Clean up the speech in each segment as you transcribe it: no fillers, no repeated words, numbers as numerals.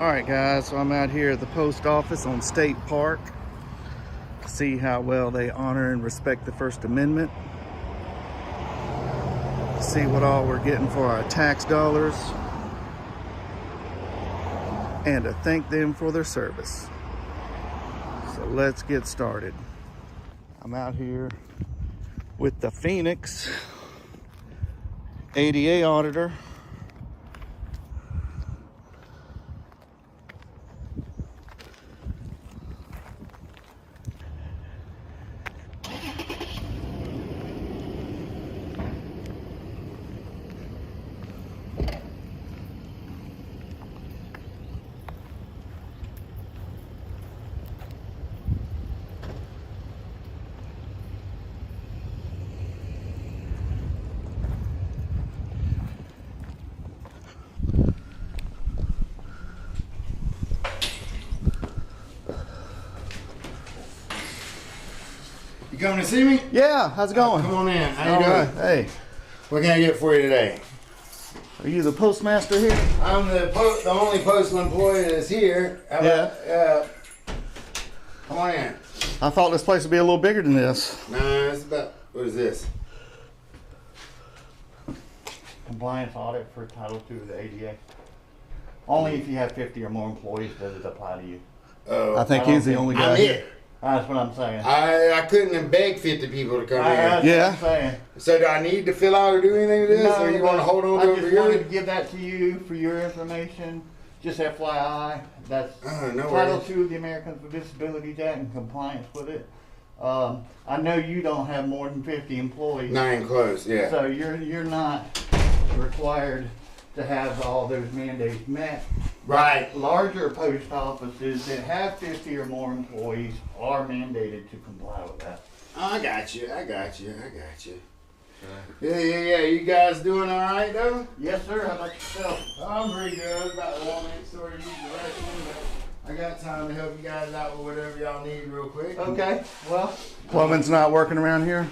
Alright guys, so I'm out here at the post office on State Park to see how well they honor and respect the First Amendment. See what all we're getting for our tax dollars. And to thank them for their service. So let's get started. I'm out here with the Phoenix ADA auditor. You coming to see me? Yeah, how's it going? Come on in. How you doing? Hey. What can I get for you today? Are you the postmaster here? I'm the only postal employee that's here. How about, come on in. I thought this place would be a little bigger than this. Nah, it's about, what is this? Compliance audit for Title II of the ADA. Only if you have 50 or more employees does it apply to you. Oh, I think he's the only guy I'm here. here. That's what I'm saying. I couldn't have begged 50 people to come That's in. Yeah. what I'm saying. So do I need to fill out or do anything to this? Or you want to hold on to I it for just wanted to you? give that to you for your information. Just FYI, that's No Title worries. II of the Americans with Disabilities Act and compliance with it. I know you don't have more than 50 employees. Not even close, yeah. So you're not required to have all those mandates met. Right. Larger post offices that have 50 or more employees are mandated to comply with that. Oh, I got you. Yeah. You guys doing all right, though? Yes, sir. How about yourself? I'm pretty good. I was about to walk next door to use the restroom, but I got time to help you guys out with whatever y'all need real quick. Okay. Well, Plumbing's not working around here?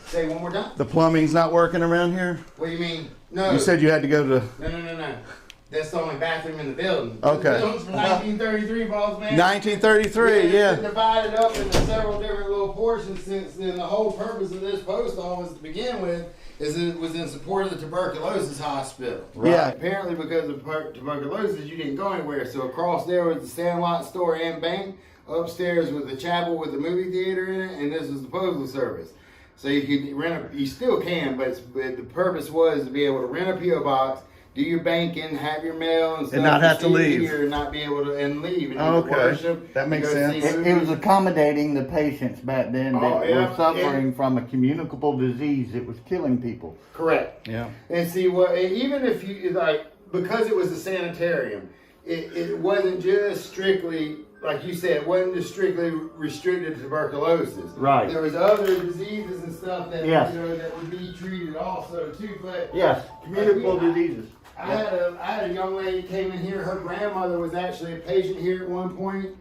Say one more time. The plumbing's not working around here? What do you mean? No. You said you had to go to No. That's the only bathroom in the building. Okay. The building's from 1933, boss man. 1933, yeah. It's divided up into several different little portions since then. The whole purpose of this post office to begin with is it was in support of the Tuberculosis Hospital. Yeah. Apparently because of tuberculosis, you didn't go anywhere. So across there was the Sandlot store and bank. Upstairs was the chapel with the movie theater in it, and this was the postal service. So you could rent you still can, but the purpose was to be able to rent a P.O. box, do your banking, have your mail and stuff. And not have to leave. Here, not be able to, and leave. And Okay. worship, That makes go see sense. it was accommodating the patients back then that yeah, were suffering from a communicable disease that was killing people. Correct. Yeah. And see what, even if you, like, because it was a sanitarium, it wasn't just strictly, like you said, it wasn't just strictly restricted to tuberculosis. Right. There was other diseases and stuff that, Yes. that would be treated also too, but Yes, communicable diseases. I had a young lady came in here. Her grandmother was actually a patient here at one point,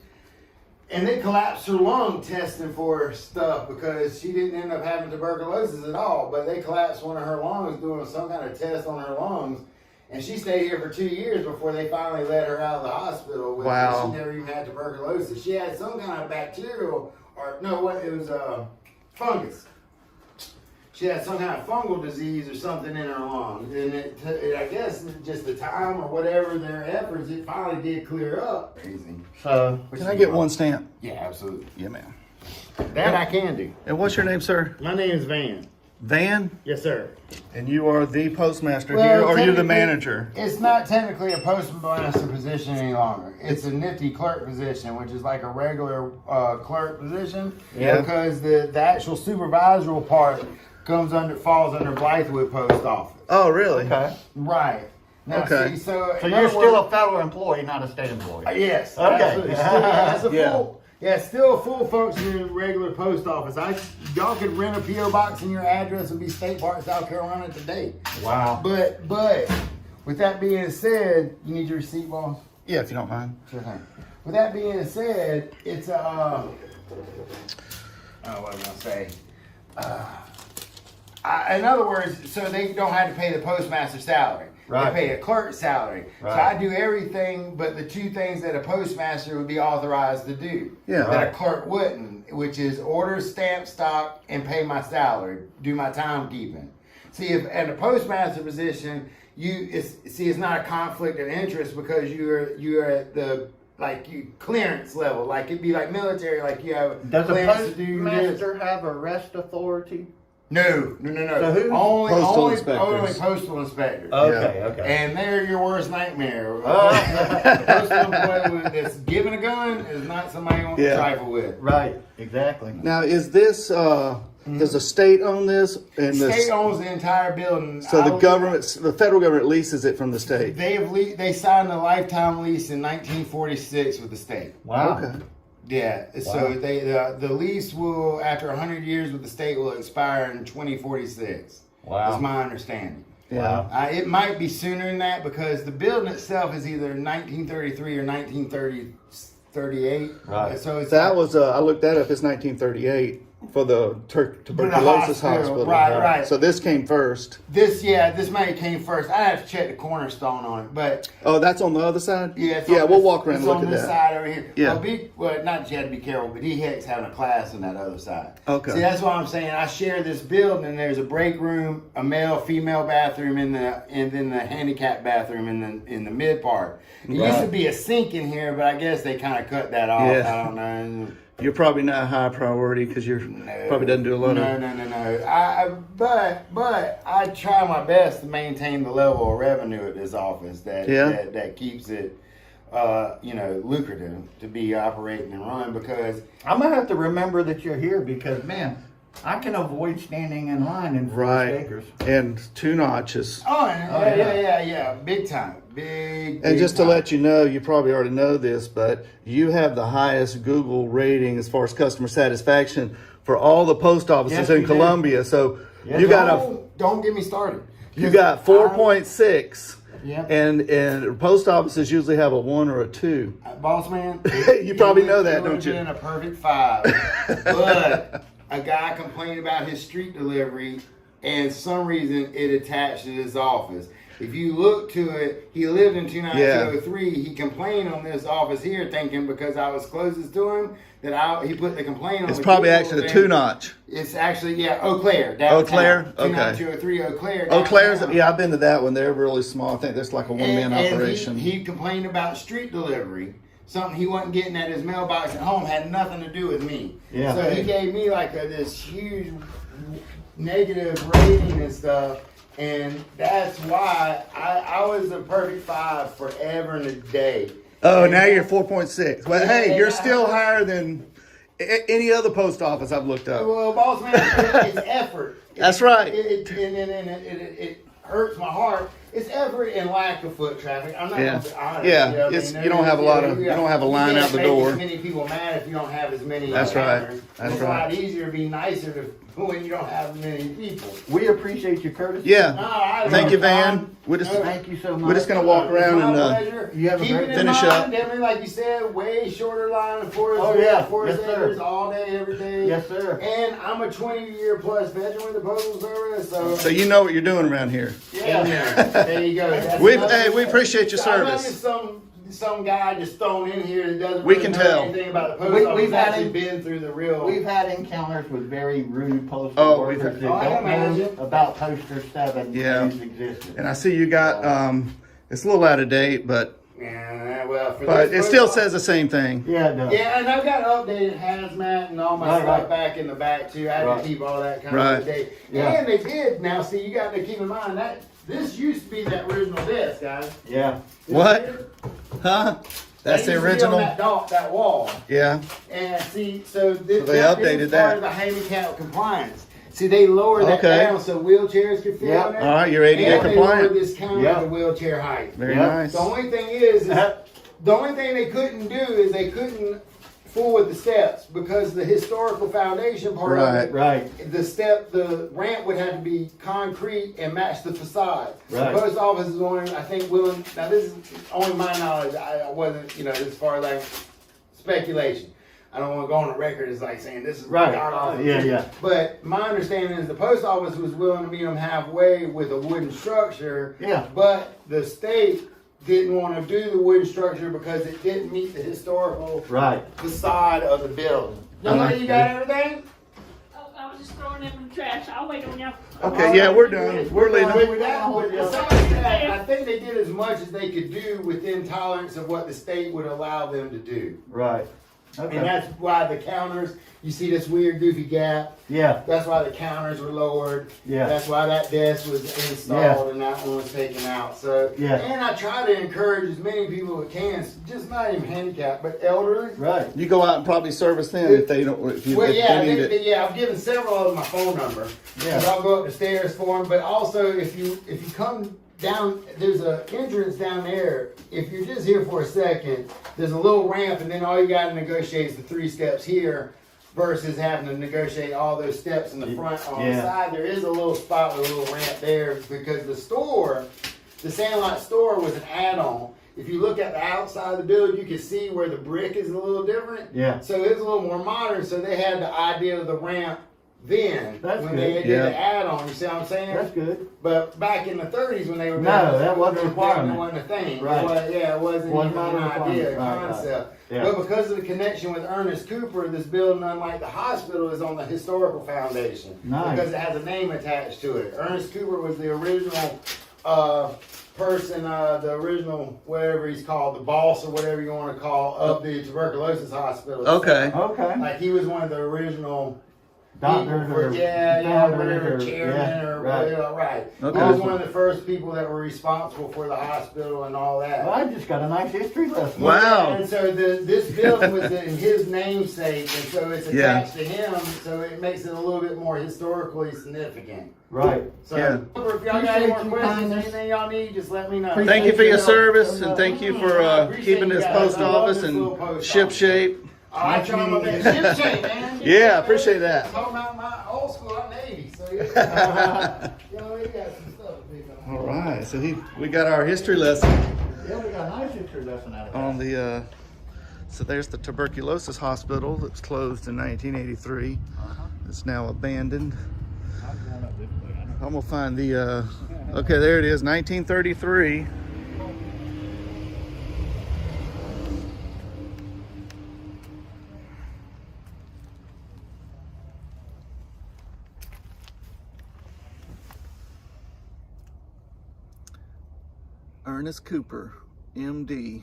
and they collapsed her lung testing for stuff because she didn't end up having tuberculosis at all. But they collapsed one of her lungs doing some kind of test on her lungs, and she stayed here for 2 years before they finally let her out of the hospital. Wow. She never even had tuberculosis. She had some kind of bacterial, or no, what it was fungus. She had some kind of fungal disease or something in her lungs, and I guess just the time or whatever their efforts, it finally did clear up. Crazy. So, Can I get one stamp? Yeah, absolutely. Yeah, man. That I can do. And what's your name, sir? My name is Van. Van? Yes, sir. And you are the postmaster here, or you're the technically, manager? It's not technically a postmaster position any longer. It's a nifty clerk position, which is like a regular clerk position. Yeah. Because the actual supervisory part falls under Blythewood Post Office. Oh, really? okay. Right. Now, Okay. see, so you're still a federal employee, not a state employee. Yes. Okay. Absolutely. Still, Yeah. still a full functioning regular post office. Y'all could rent a P.O. box and your address would be State Park, South Carolina today. Wow. But with that being said, you need your receipt, boss? Yeah, if you don't mind. Sure thing. With that being said, it's what was I gonna say? In other words, so they don't have to pay the postmaster salary. Right. They pay a clerk salary. Right. So I do everything but the two things that a postmaster would be authorized to do. Yeah. That Right. a clerk wouldn't, which is order, stamp, stock, and pay my salary, do my timekeeping. See, if at a postmaster position, it's not a conflict of interest because you're at the clearance level. Like it'd be like military, like you have Does a clearance to do this. postmaster have arrest authority? No. So who? Postal inspectors. Only postal inspectors. Okay. And they're your worst nightmare. Oh. A postal employee that's given a gun is not somebody you want to trifle with. Right. Exactly. Now, is this, does the state own this? And The state owns the entire building. so the federal government leases it from the state? They signed a lifetime lease in 1946 with the state. Wow. Okay. Yeah, so the lease will, after 100 years with the state, will expire in 2046. Wow. That's my understanding. Yeah. It might be sooner than that because the building itself is either 1933 or 1938. Right. So it's That was, I looked that up, it's 1938 for the Tuberculosis Hospital. Right. So this came first. This maybe came first. I have to check the cornerstone on it, but Oh, that's on the other side? yeah, it's Yeah, on we'll this- walk around it's and look on at this that. side over here. Yeah. Well, not you have to be careful, but he's having a class on that other side. Okay. See, that's why I'm saying I share this building. And there's a break room, a male, female bathroom and then the handicap bathroom in the mid part. It used to be a sink in here, but I guess they kind of cut that off. Yeah. I don't know. You're probably not high priority because you're probably doesn't do a lot of. No. But I try my best to maintain the level of revenue at this office that keeps it, lucrative to be operating and run because. I'm gonna have to remember that you're here because, man, I can avoid standing in line in Right. acres. And 2 notches. Yeah, big time, big. And just to time. let you know, you probably already know this, but you have the highest Google rating as far as customer satisfaction for all the post offices Yes, in we do. Columbia. So Yes, you got Don't get me started. you got 4.6. Yeah. And post offices usually have a 1 or a 2. Boss man, You probably know that, it would don't you? have been a perfect 5, but a guy complained about his street delivery, and for some reason it attached to his office. If you look to it, he lived in 29203. He complained on this office here, thinking because I was closest to him that he put the complaint on. It's the probably Google actually a thing. 2 notch. It's actually Eau Claire. Downtown. Eau Claire? Okay. 29203 Eau Claire. Eau Claire's, downtown. yeah, I've been to that one. They're really small. I think that's like a one-man And operation. He complained about street delivery. Something he wasn't getting at his mailbox at home had nothing to do with me. Yeah. So he gave me this huge negative rating and stuff. And that's why I was a perfect 5 forever and a day. Oh, And now you're 4.6. Well, Yeah, hey, and you're I- still higher than any other post office I've looked up. Well, boss man, it's effort. That's right. It hurts my heart. It's effort and lack of foot traffic. I'm not Yeah. gonna be honest. Yeah, You know what I it's- mean? you don't have a lot of- you don't have a line can't out the make door. As many people mad if you don't have as many. That's right. counters. That's it's right. a lot easier to be nicer when you don't have many people. We appreciate your courtesy. Yeah. No, I Thank you, love Van. Tom. We're just, Thank you so much. we're just going to walk around It's my and pleasure. you have a Keep great it in finish mind, up. Definitely, like you said, way shorter line of Forest Oh, yeah. Forest Yes, sir. Acres all day, every day. Yes, sir. And I'm a 20-year plus veteran with the Postal Service, so you know what you're doing around here. yeah, there you go. That's We another- we appreciate your I'm not service. just some guy just thrown in here that doesn't We really can know tell. anything about the post We've office. had Actually him- been through the real. We've had encounters with very rude postal Oh, we've workers had- that I don't know imagine. about Poster 7 Yeah. and its existence. And I see you got, it's a little out of date, but For it this still post says the same thing. Yeah, it does. Yeah, and I've got updated hazmat and all my Right, stuff right. back in the back too. I had Right. to keep all that kind Right. of update. Yeah. And they did. Now, see, you got to keep in mind that this used to be that original desk, guys. Yeah. What? Huh? That's That the used to be on original? that wall. Yeah. And see, so this, So they that updated is that. part of the handicap compliance. See, they lowered that Okay. down so wheelchairs could fit Yeah. on there. All right, you're ADA and compliant. They lowered this counter Yeah. to wheelchair height. Very Yeah. nice. The only thing is the only thing they couldn't do is they couldn't fool with the steps because the historical foundation part of it, Right. the ramp would have to be concrete and match the facade. Right. The post office is only, I think, willing. Now this is only my knowledge. I wasn't, as far as like speculation. I don't want to go on the record as like saying this is Right. god awful. Yeah. But my understanding is the post office was willing to meet them halfway with a wooden structure. Yeah. But the state didn't want to do the wooden structure because it didn't meet the historical facade of the building. Young lady, you got everything? Oh, I was just throwing them in the trash. I'll wait on y'all. Okay, yeah, we're done. We're leaving. With that, I think they did as much as they could do within tolerance of what the state would allow them to do. Right. Okay. And that's why the counters, you see this weird goofy gap. Yeah. That's why the counters were lowered. Yeah. That's why that desk was installed and that one was taken out. So, Yeah. and I try to encourage as many people as can, just not even handicapped, but elderly. Right. You go out and probably service them if they don't. If you, Well, if yeah, they need it. yeah. I've given several of them my phone number. Yeah. So I'll go up the stairs for them. But also, if you come down, there's an entrance down there. If you're just here for a second, there's a little ramp, and then all you got to negotiate is the 3 steps here, versus having to negotiate all those steps in the front on the side. There is a little spot with a little ramp there because the store, the Sandlot store, was an add-on. If you look at the outside of the building, you can see where the brick is a little different. Yeah. So it's a little more modern. So they had the idea of the ramp then That's when good. they did the add-on. You see what I'm saying? That's good. But back in the 30s when they were No, that wasn't a requirement. It wasn't a thing. Right. It wasn't even not a an idea, requirement. Right, concept. right. Yeah. But because of the connection with Ernest Cooper, this building, unlike the hospital, is on the historical foundation. Nice. Because it has a name attached to it. Ernest Cooper was the original person, the original, whatever he's called, the boss or whatever you want to call, of the Tuberculosis Hospital. Okay. Okay. Like he was one of the original Doctors or whatever, founders chairman or right. whatever, right. Okay. He was one of the first people that were responsible for the hospital and all that. Well, I just got a nice history lesson. Wow. And so this building was in his namesake, and so it's attached to him, so it makes it a little bit more historically significant. Right. So Yeah. if y'all got any more questions, anything y'all need, just let me know. Thank you for your service and thank you for Appreciate keeping you this guys. post I love office this little and post ship office. shape. I try my best. Ship shape, man. Yeah, I appreciate that. Talking about my old school, I'm Navy, so yeah. You know, we got some stuff to pick up. All right, so we got our history lesson Yeah, we got a nice history lesson out of that. on the. So there's the Tuberculosis Hospital that was closed in 1983. It's now abandoned. I'm gonna find the. Okay, there it is, 1933. Ernest Cooper, MD.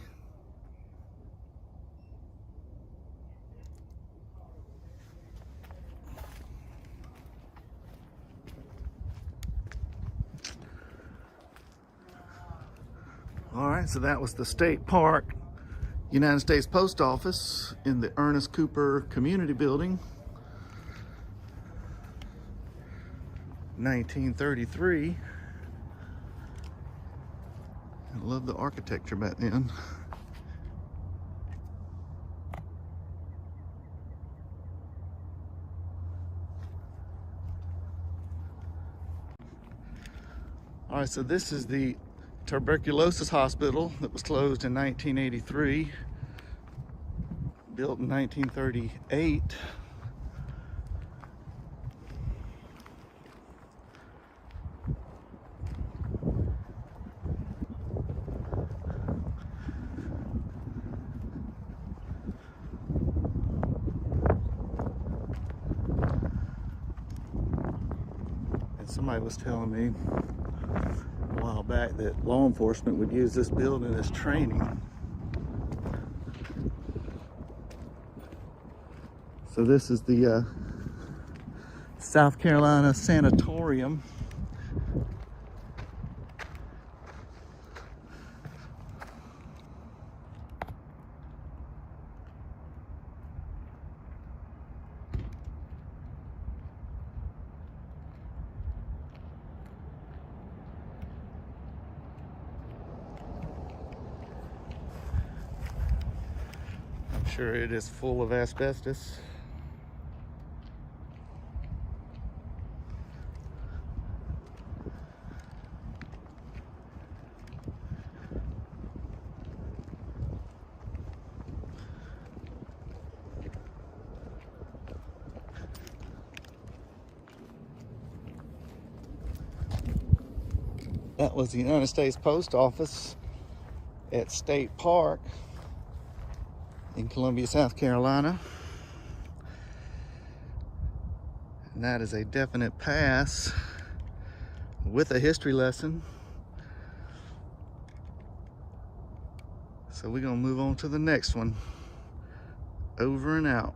All right, so that was the State Park United States Post Office in the Ernest Cooper Community Building. 1933. I love the architecture back then. All right, so this is the Tuberculosis Hospital that was closed in 1983, built in 1938. And somebody was telling me a while back that law enforcement would use this building as training. So this is the South Carolina Sanatorium. I'm sure it is full of asbestos. That was the United States Post Office at State Park in Columbia, South Carolina. And that is a definite pass with a history lesson. So we're gonna move on to the next one. Over and out.